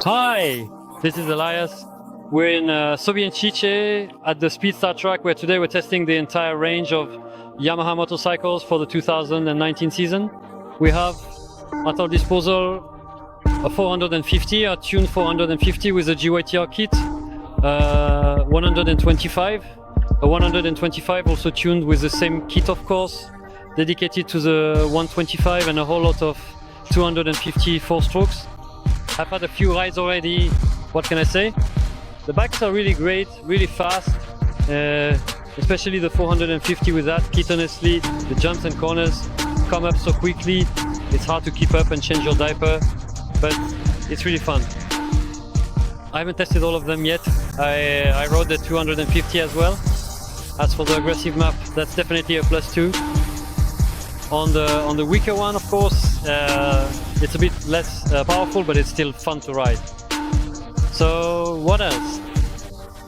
Hi, this is Elias. We're in Sovienchice at the Speedstar track where today we're testing the entire range of Yamaha motorcycles for the 2019 season. We have at our disposal a 450, a tuned 450 with a GWTR kit, 125, a 125 also tuned with the same kit of course, dedicated to the 125 and a whole lot of 250 4-strokes. I've had a few rides already. What can I say? The bikes are really great, really fast, especially the 450 with that kit. Honestly, the jumps and corners come up so quickly, it's hard to keep up and change your diaper, but it's really fun. I haven't tested all of them yet. I rode the 250 as well. As for the aggressive map, that's definitely a +2. On the weaker one, of course, it's a bit less powerful, but it's still fun to ride. So what else?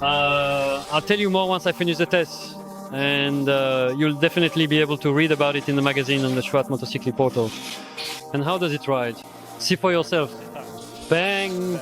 I'll tell you more once I finish the test, and you'll definitely be able to read about it in the magazine on the Schwarz Motorcycle portal. And how does it ride? See for yourself. Bang!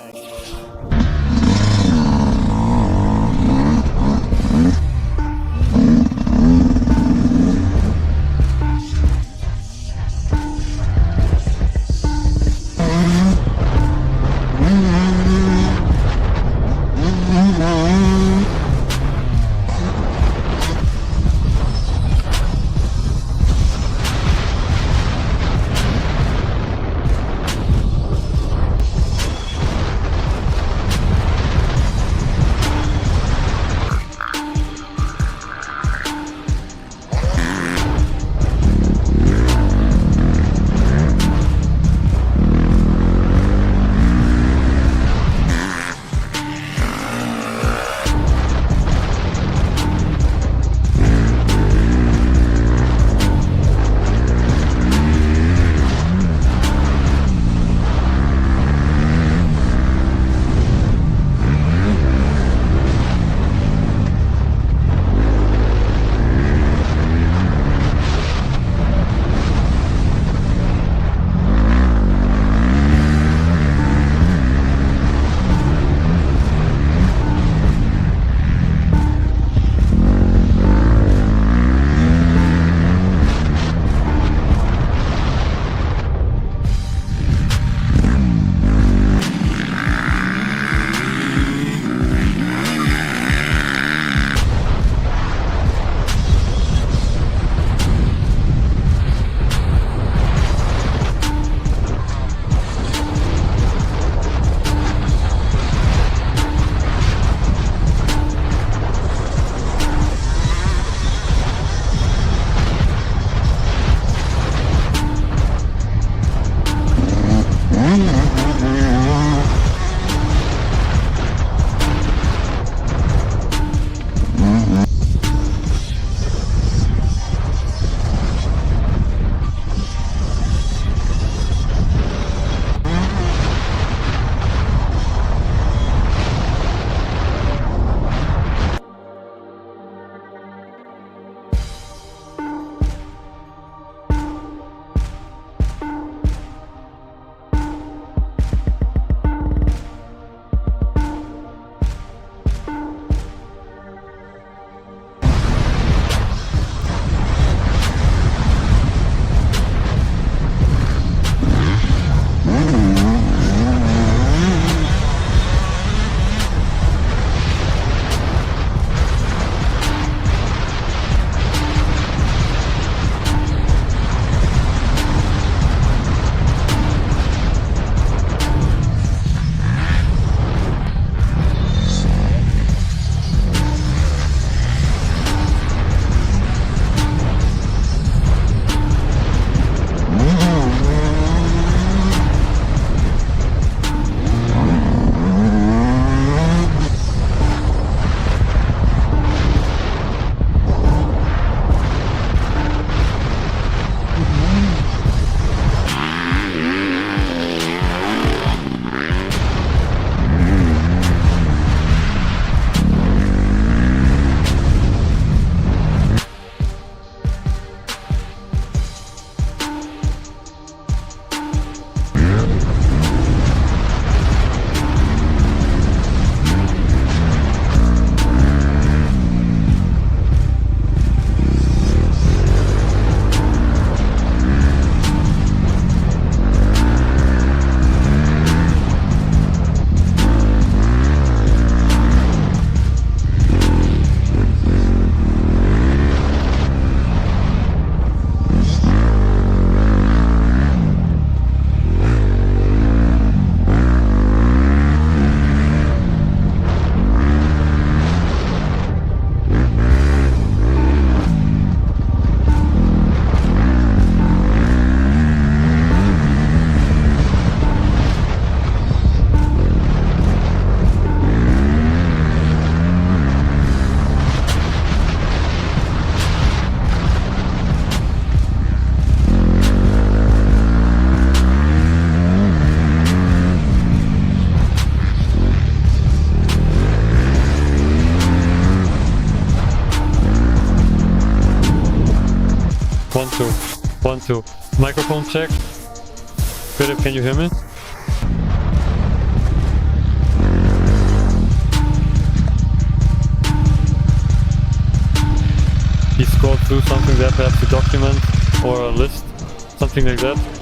1, 2. 1, 2. Microphone check. Philip, can you hear me? He scrolled through something there, perhaps a document or a list, something like that.